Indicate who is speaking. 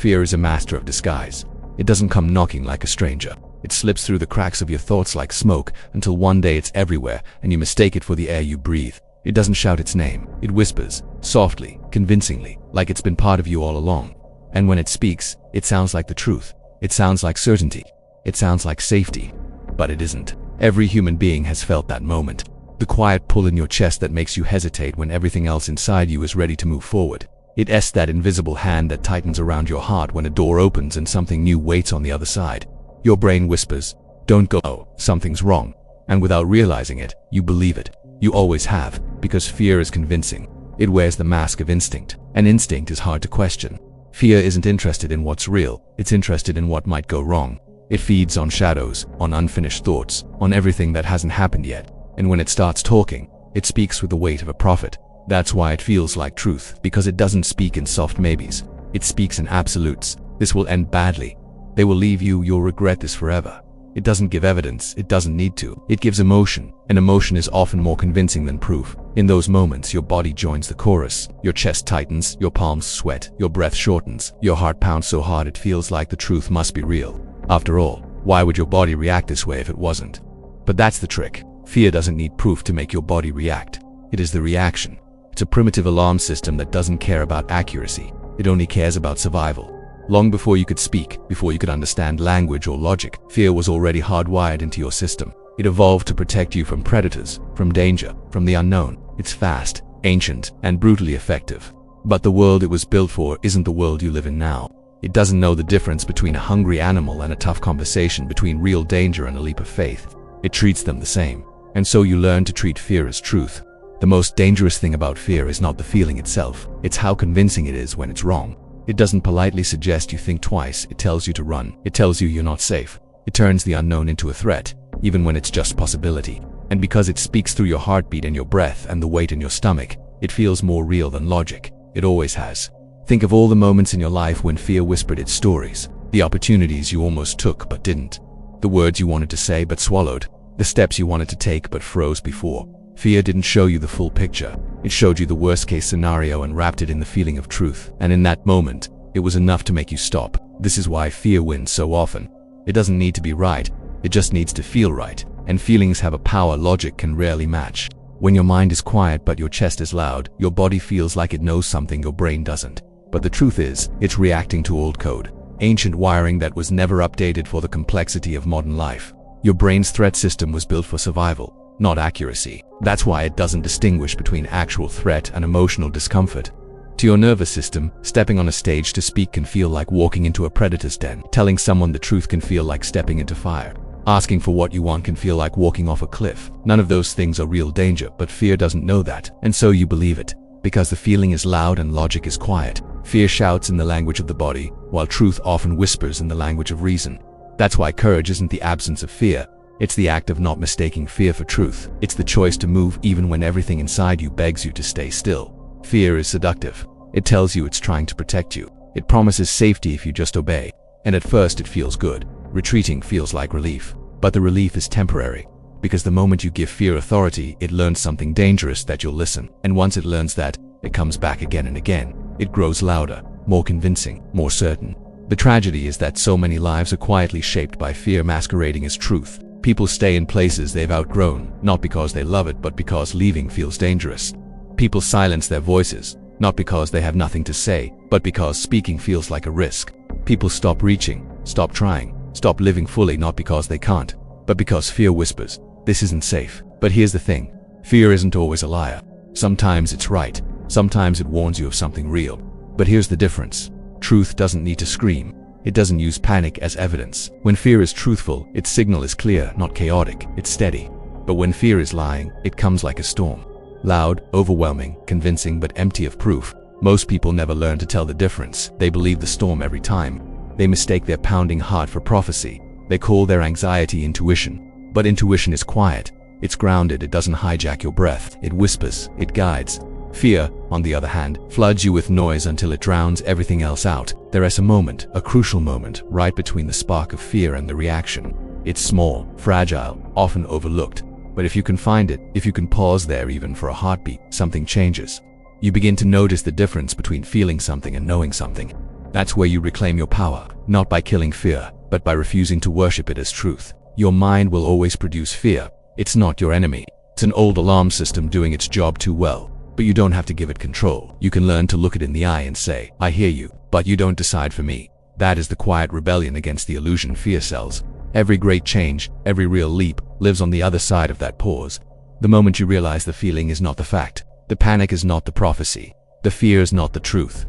Speaker 1: Fear is a master of disguise. It doesn't come knocking like a stranger. It slips through the cracks of your thoughts like smoke until one day it's everywhere and you mistake it for the air you breathe. It doesn't shout its name. It whispers, softly, convincingly, like it's been part of you all along. And when it speaks, it sounds like the truth. It sounds like certainty. It sounds like safety. But it isn't. Every human being has felt that moment. The quiet pull in your chest that makes you hesitate when everything else inside you is ready to move forward. It's that invisible hand that tightens around your heart when a door opens and something new waits on the other side. Your brain whispers, "Don't go, oh, something's wrong." And without realizing it, you believe it. You always have, because fear is convincing. It wears the mask of instinct, and instinct is hard to question. Fear isn't interested in what's real, it's interested in what might go wrong. It feeds on shadows, on unfinished thoughts, on everything that hasn't happened yet. And when it starts talking, it speaks with the weight of a prophet. That's why it feels like truth, because it doesn't speak in soft maybes. It speaks in absolutes. This will end badly. They will leave you, you'll regret this forever. It doesn't give evidence, it doesn't need to. It gives emotion, and emotion is often more convincing than proof. In those moments, your body joins the chorus. Your chest tightens, your palms sweat, your breath shortens, your heart pounds so hard it feels like the truth must be real. After all, why would your body react this way if it wasn't? But that's the trick. Fear doesn't need proof to make your body react. It is the reaction. It's a primitive alarm system that doesn't care about accuracy. It only cares about survival. Long before you could speak, before you could understand language or logic, fear was already hardwired into your system. It evolved to protect you from predators, from danger, from the unknown. It's fast, ancient, and brutally effective. But the world it was built for isn't the world you live in now. It doesn't know the difference between a hungry animal and a tough conversation, between real danger and a leap of faith. It treats them the same. And so you learn to treat fear as truth. The most dangerous thing about fear is not the feeling itself, it's how convincing it is when it's wrong. It doesn't politely suggest you think twice, it tells you to run. It tells you you're not safe. It turns the unknown into a threat, even when it's just possibility. And because it speaks through your heartbeat and your breath and the weight in your stomach, it feels more real than logic. It always has. Think of all the moments in your life when fear whispered its stories, the opportunities you almost took but didn't, the words you wanted to say but swallowed, the steps you wanted to take but froze before. Fear didn't show you the full picture. It showed you the worst-case scenario and wrapped it in the feeling of truth. And in that moment, it was enough to make you stop. This is why fear wins so often. It doesn't need to be right. It just needs to feel right. And feelings have a power logic can rarely match. When your mind is quiet but your chest is loud, your body feels like it knows something your brain doesn't. But the truth is, it's reacting to old code. Ancient wiring that was never updated for the complexity of modern life. Your brain's threat system was built for survival, not accuracy. That's why it doesn't distinguish between actual threat and emotional discomfort. To your nervous system, stepping on a stage to speak can feel like walking into a predator's den. Telling someone the truth can feel like stepping into fire. Asking for what you want can feel like walking off a cliff. None of those things are real danger, but fear doesn't know that, and so you believe it. Because the feeling is loud and logic is quiet. Fear shouts in the language of the body, while truth often whispers in the language of reason. That's why courage isn't the absence of fear. It's the act of not mistaking fear for truth. It's the choice to move even when everything inside you begs you to stay still. Fear is seductive. It tells you it's trying to protect you. It promises safety if you just obey. And at first it feels good. Retreating feels like relief. But the relief is temporary. Because the moment you give fear authority, it learns something dangerous, that you'll listen. And once it learns that, it comes back again and again. It grows louder, more convincing, more certain. The tragedy is that so many lives are quietly shaped by fear masquerading as truth. People stay in places they've outgrown, not because they love it, but because leaving feels dangerous. People silence their voices, not because they have nothing to say, but because speaking feels like a risk. People stop reaching, stop trying, stop living fully, not because they can't, but because fear whispers, "This isn't safe." But here's the thing. Fear isn't always a liar. Sometimes it's right. Sometimes it warns you of something real. But here's the difference. Truth doesn't need to scream. It doesn't use panic as evidence. When fear is truthful, its signal is clear, not chaotic. It's steady. But when fear is lying, it comes like a storm. Loud, overwhelming, convincing, but empty of proof. Most people never learn to tell the difference. They believe the storm every time. They mistake their pounding heart for prophecy. They call their anxiety intuition. But intuition is quiet. It's grounded. It doesn't hijack your breath. It whispers. It guides. Fear, on the other hand, floods you with noise until it drowns everything else out. There is a moment, a crucial moment, right between the spark of fear and the reaction. It's small, fragile, often overlooked. But if you can find it, if you can pause there even for a heartbeat, something changes. You begin to notice the difference between feeling something and knowing something. That's where you reclaim your power, not by killing fear, but by refusing to worship it as truth. Your mind will always produce fear. It's not your enemy. It's an old alarm system doing its job too well. But you don't have to give it control. You can learn to look it in the eye and say, I hear you, but you don't decide for me. That is the quiet rebellion against the illusion fear sells. Every great change, every real leap, lives on the other side of that pause. The moment you realize the feeling is not the fact, the panic is not the prophecy, the fear is not the truth.